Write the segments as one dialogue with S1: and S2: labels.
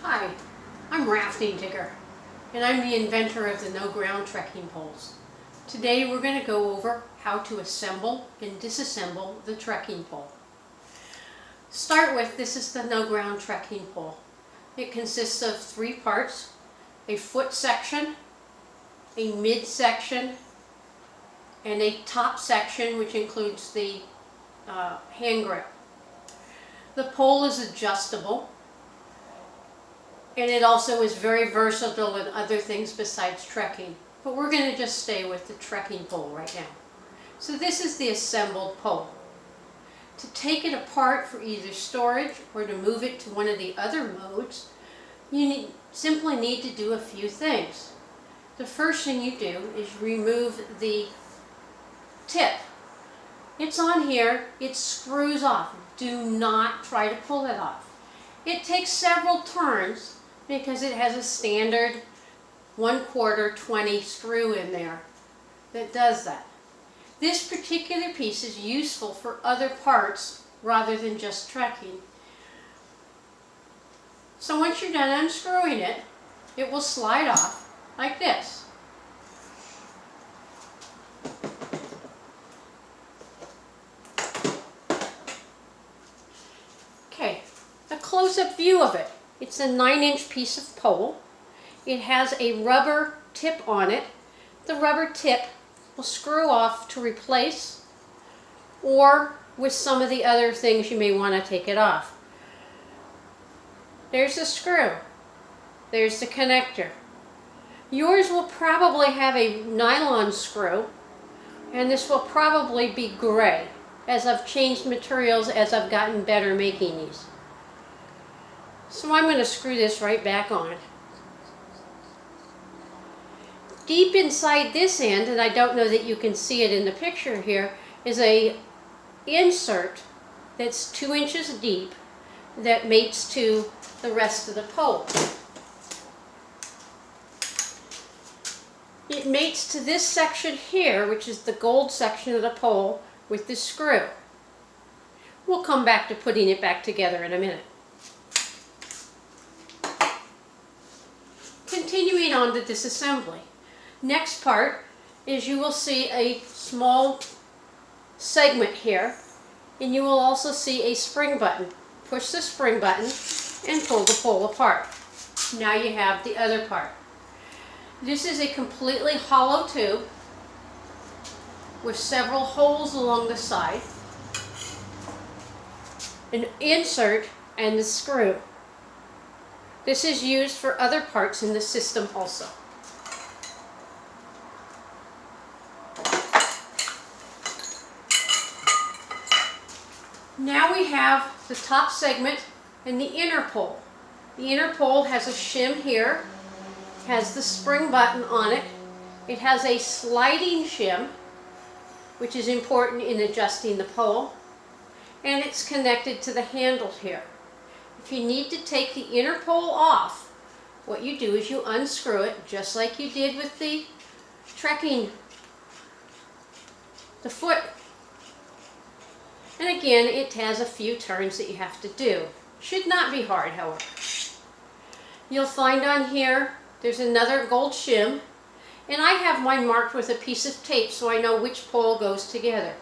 S1: Hi, I'm Rafting Digger, and I'm the inventor of the NoGround trekking poles. Today we're going to go over how to assemble and disassemble the trekking pole. Start with, this is the NoGround trekking pole. It consists of 3 parts: a foot section, a mid section, and a top section, which includes the hand grip. The pole is adjustable, and it also is very versatile in other things besides trekking. But we're going to just stay with the trekking pole right now. So this is the assembled pole. To take it apart for either storage or to move it to one of the other modes, you simply need to do a few things. The first thing you do is remove the tip. It's on here, it screws off. Do not try to pull it off. It takes several turns because it has a standard 1/4 20 screw in there that does that. This particular piece is useful for other parts rather than just trekking. So once you're done unscrewing it, it will slide off like this. Okay, a close-up view of it. It's a 9-inch piece of pole. It has a rubber tip on it. The rubber tip will screw off to replace, or with some of the other things you may want to take it off. There's the screw. There's the connector. Yours will probably have a nylon screw, and this will probably be gray, as I've changed materials as I've gotten better making these. So I'm going to screw this right back on. Deep inside this end, and I don't know that you can see it in the picture here, is a insert that's 2 inches deep that mates to the rest of the pole. It mates to this section here, which is the gold section of the pole, with the screw. We'll come back to putting it back together in a minute. Continuing on to disassembly. Next part is you will see a small segment here, and you will also see a spring button. Push the spring button and pull the pole apart. Now you have the other part. This is a completely hollow tube with several holes along the side, an insert, and the screw. This is used for other parts in the system also. Now we have the top segment and the inner pole. The inner pole has a shim here, has the spring button on it. It has a sliding shim, which is important in adjusting the pole, and it's connected to the handle here. If you need to take the inner pole off, what you do is you unscrew it just like you did with the trekking, the foot. And again, it has a few turns that you have to do. Should not be hard, however. You'll find on here, there's another gold shim, and I have mine marked with a piece of tape so I know which pole goes together.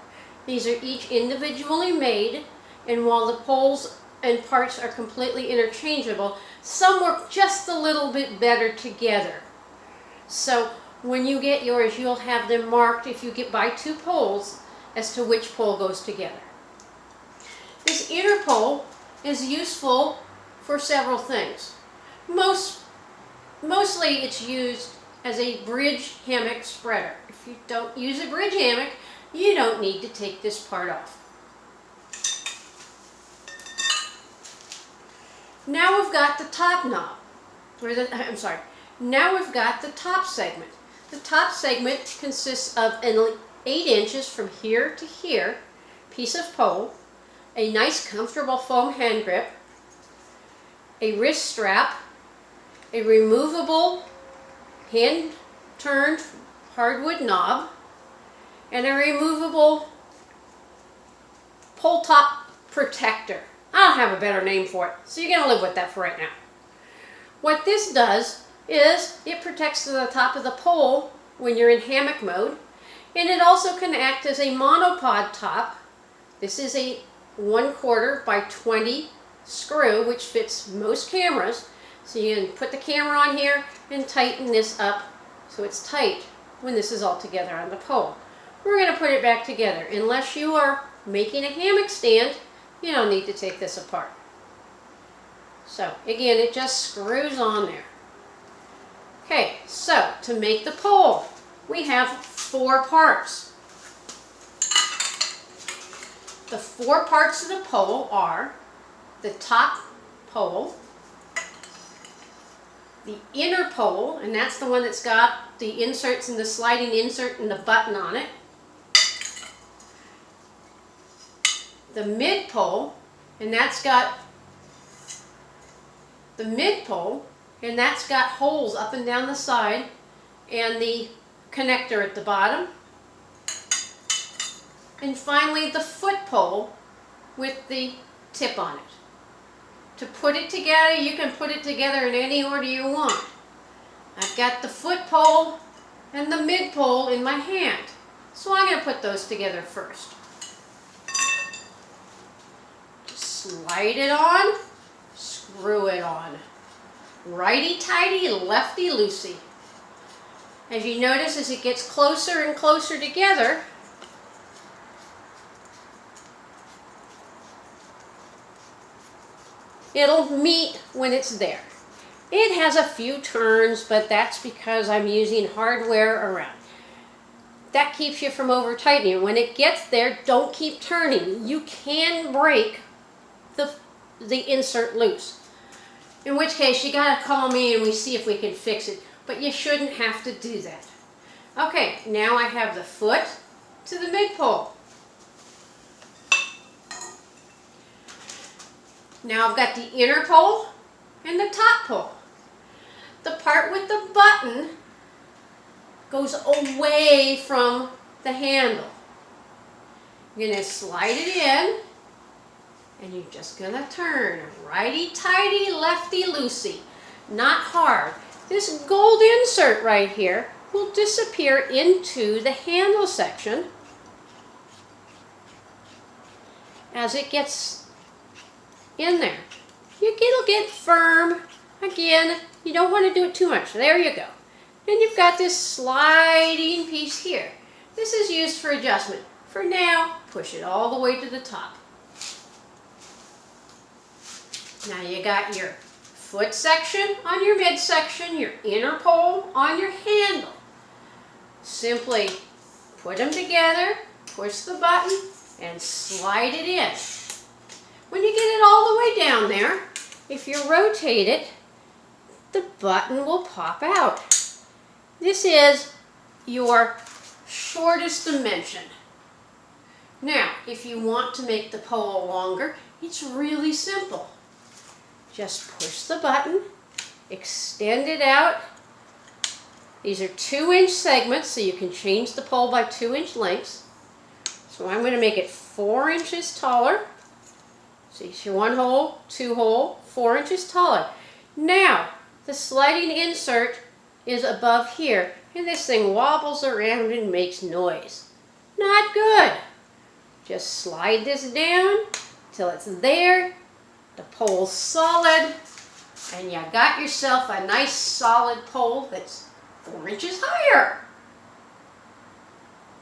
S1: These are each individually made, and while the poles and parts are completely interchangeable, some work just a little bit better together. So when you get yours, you'll have them marked, if you buy 2 poles, as to which pole goes together. This inner pole is useful for several things. Mostly it's used as a bridge hammock spreader. If you don't use a bridge hammock, you don't need to take this part off. Now we've got the top knob, now we've got the top segment. The top segment consists of an 8 inches from here to here piece of pole, a nice comfortable foam hand grip, a wrist strap, a removable hand-turned hardwood knob, and a removable pole top protector. I don't have a better name for it, so you're going to live with that for right now. What this does is it protects the top of the pole when you're in hammock mode, and it also can act as a monopod top. This is a 1/4 by 20 screw, which fits most cameras. So you can put the camera on here and tighten this up so it's tight when this is all together on the pole. We're going to put it back together. Unless you are making a hammock stand, you don't need to take this apart. So again, it just screws on there. Okay, so to make the pole, we have 4 parts. The 4 parts of the pole are the top pole, the inner pole, and that's the one that's got the inserts and the sliding insert and the button on it, the mid pole, and that's got holes up and down the side, and the connector at the bottom, and finally the foot pole with the tip on it. To put it together, you can put it together in any order you want. I've got the foot pole and the mid pole in my hand, so I'm going to put those together first. Slide it on, screw it on. Righty-tighty, lefty-loosey. As you notice, as it gets closer and closer together, it'll meet when it's there. It has a few turns, but that's because I'm using hardware around. That keeps you from over-tightening. When it gets there, don't keep turning. You can break the insert loose. In which case, you gotta call me and we see if we can fix it. But you shouldn't have to do that. Okay, now I have the foot to the mid pole. Now I've got the inner pole and the top pole. The part with the button goes away from the handle. You're going to slide it in, and you're just going to turn righty-tighty, lefty-loosey. Not hard. This gold insert right here will disappear into the handle section as it gets in there. It'll get firm. Again, you don't want to do it too much. There you go. Then you've got this sliding piece here. This is used for adjustment. For now, push it all the way to the top. Now you got your foot section on your midsection, your inner pole on your handle. Simply put them together, push the button, and slide it in. When you get it all the way down there, if you rotate it, the button will pop out. This is your shortest dimension. Now, if you want to make the pole longer, it's really simple. Just push the button, extend it out. These are 2-inch segments, so you can change the pole by 2-inch lengths. So I'm going to make it 4 inches taller. See, so 1 hole, 2 hole, 4 inches taller. Now, the sliding insert is above here, and this thing wobbles around and makes noise. Not good. Just slide this down till it's there. The pole's solid, and you got yourself a nice solid pole that's 4 inches higher.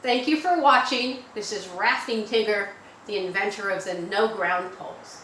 S1: Thank you for watching. This is Rafting Tigger, the inventor of the NoGround poles.